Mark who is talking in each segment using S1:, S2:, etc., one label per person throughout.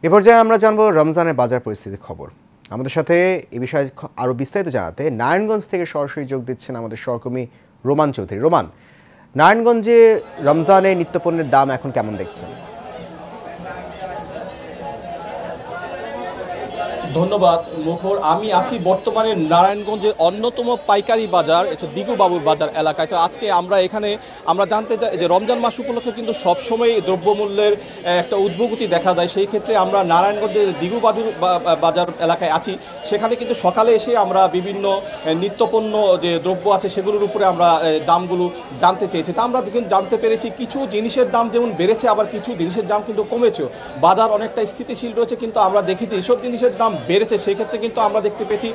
S1: এ পর্যায়ে আমরা জানবো রমজানের বাজার পরিস্থিতির খবর। আমাদের সাথে এ বিষয়ে আরও বিস্তারিত জানাতে নারায়ণগঞ্জ থেকে সরাসরি যোগ দিচ্ছেন আমাদের সহকর্মী রোমান চৌধুরী। রোমান, নারায়ণগঞ্জে রমজানে নিত্যপণ্যের দাম এখন কেমন দেখছেন?
S2: ধন্যবাদ মুখর। আমি আছি বর্তমানে নারায়ণগঞ্জের অন্যতম পাইকারি বাজার, এটা দিগুবাবুর বাজার এলাকায়। তো আজকে আমরা জানতে চাই যে রমজান মাস উপলক্ষে কিন্তু সবসময় দ্রব্যমূল্যের একটা ঊর্ধ্বগতি দেখা দেয়। সেই ক্ষেত্রে আমরা নারায়ণগঞ্জের দিগুবাবুর বাজার এলাকায় আছি। সেখানে কিন্তু সকালে এসে আমরা বিভিন্ন নিত্যপণ্য যে দ্রব্য আছে সেগুলোর উপরে আমরা দামগুলো জানতে চেয়েছি। তা আমরা কিন্তু জানতে পেরেছি কিছু জিনিসের দাম যেমন বেড়েছে, আবার কিছু জিনিসের দাম কিন্তু কমেছেও। বাজার অনেকটা স্থিতিশীল রয়েছে, কিন্তু আমরা দেখেছি এসব জিনিসের দাম বেড়েছে। সেই ক্ষেত্রে কিন্তু আমরা দেখতে পেয়েছি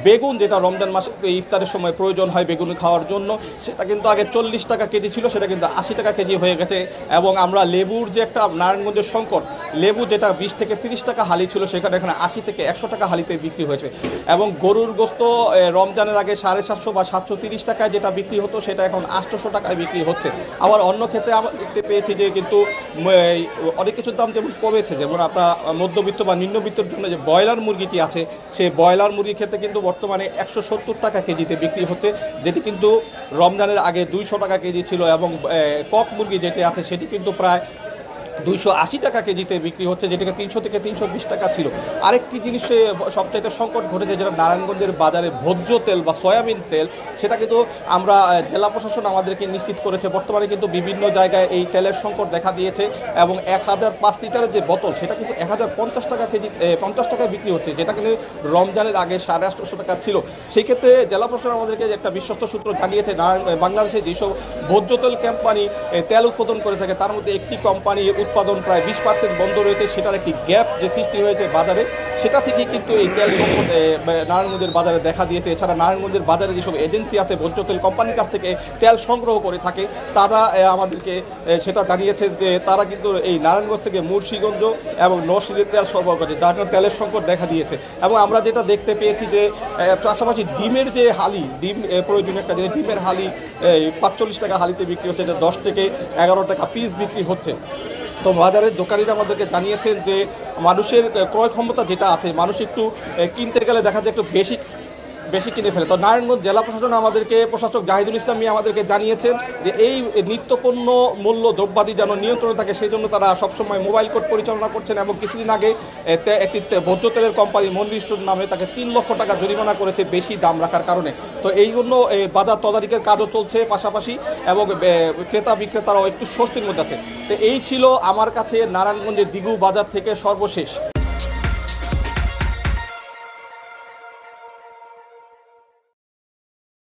S2: বেগুন, যেটা রমজান মাসে ইফতারের সময় প্রয়োজন হয় বেগুন খাওয়ার জন্য, সেটা কিন্তু আগে 40 টাকা কেজি ছিল, সেটা কিন্তু 80 টাকা কেজি হয়ে গেছে। এবং আমরা লেবুর যে একটা নারায়ণগঞ্জের সংকট, লেবু যেটা 20 থেকে 30 টাকা হালি ছিল, সেখানে এখানে 80 থেকে 100 টাকা হালিতে বিক্রি হয়েছে। এবং গরুর গোস্ত রমজানের আগে 750 বা 730 টাকায় যেটা বিক্রি হতো, সেটা এখন 800 টাকায় বিক্রি হচ্ছে। আবার অন্য ক্ষেত্রে আমরা দেখতে পেয়েছি যে কিন্তু অনেক কিছুর দাম যেমন কমেছে, যেমন আপনার মধ্যবিত্ত বা নিম্নবিত্তের জন্য যে ব্রয়লার মুরগিটি আছে, সেই ব্রয়লার মুরগির ক্ষেত্রে কিন্তু বর্তমানে 170 টাকা কেজিতে বিক্রি হচ্ছে, যেটি কিন্তু রমজানের আগে 200 টাকা কেজি ছিল। এবং কক মুরগি যেটি আছে সেটি কিন্তু প্রায় 280 টাকা কেজিতে বিক্রি হচ্ছে, যেটাকে 300 থেকে 320 টাকা ছিল। আরেকটি জিনিস সবচাইতে সংকট ঘটেছে, যেটা নারায়ণগঞ্জের বাজারে ভোজ্য তেল বা সয়াবিন তেল, সেটা কিন্তু আমরা জেলা প্রশাসন আমাদেরকে নিশ্চিত করেছে বর্তমানে কিন্তু বিভিন্ন জায়গায় এই তেলের সংকট দেখা দিয়েছে। এবং 1005 লিটারের যে বোতল, সেটা কিন্তু 1050 টাকা কেজি 50 টাকায় বিক্রি হচ্ছে, যেটা কিন্তু রমজানের আগে 850 টাকা ছিল। সেই ক্ষেত্রে জেলা প্রশাসন আমাদেরকে একটা বিশ্বস্ত সূত্র জানিয়েছে বাংলাদেশে যেসব ভোজ্য তেল কোম্পানি তেল উৎপাদন করে থাকে, তার মধ্যে একটি কোম্পানি উৎপাদন প্রায় 20% বন্ধ রয়েছে। সেটার একটি গ্যাপ যে সৃষ্টি হয়েছে বাজারে, সেটা থেকে কিন্তু এই তেল সংকট নারায়ণগঞ্জের বাজারে দেখা দিয়েছে। এছাড়া নারায়ণগঞ্জের বাজারে যেসব এজেন্সি আছে ভোজ্য তেল কোম্পানির কাছ থেকে তেল সংগ্রহ করে থাকে, তারা আমাদেরকে সেটা জানিয়েছে যে তারা কিন্তু এই নারায়ণগঞ্জ থেকে মুন্সিগঞ্জ এবং নরসিংদীর তেল সরবরাহ করে, যার কারণে তেলের সংকট দেখা দিয়েছে। এবং আমরা যেটা দেখতে পেয়েছি যে পাশাপাশি ডিমের যে হালি, ডিম প্রয়োজনীয় একটা জিনিস, ডিমের হালি 45 টাকা হালিতে বিক্রি হচ্ছে, এটা 10 থেকে 11 টাকা পিস বিক্রি হচ্ছে। তো বাজারের দোকানিরা আমাদেরকে জানিয়েছেন যে মানুষের ক্রয় ক্ষমতা যেটা আছে, মানুষ একটু কিনতে গেলে দেখা যায় একটু বেশি কিনে ফেলে। তো নারায়ণগঞ্জ জেলা প্রশাসন আমাদেরকে, প্রশাসক জাহিদুল ইসলাম মিয়া আমাদেরকে জানিয়েছেন যে এই নিত্যপণ্য মূল্য দ্রব্যাদি যেন নিয়ন্ত্রণে থাকে, সেই জন্য তারা সবসময় মোবাইল কোর্ট পরিচালনা করছেন। এবং কিছুদিন আগে একটি ভোজ্য তেলের কোম্পানি মনবি স্টোর নামে তাকে 3 লক্ষ টাকা জরিমানা করেছে বেশি দাম রাখার কারণে। তো এই জন্য বাজার তদারকির কাজও চলছে পাশাপাশি, এবং ক্রেতা বিক্রেতারাও একটু স্বস্তির মধ্যে আছে। তো এই ছিল আমার কাছে নারায়ণগঞ্জের দিঘু বাজার থেকে সর্বশেষ।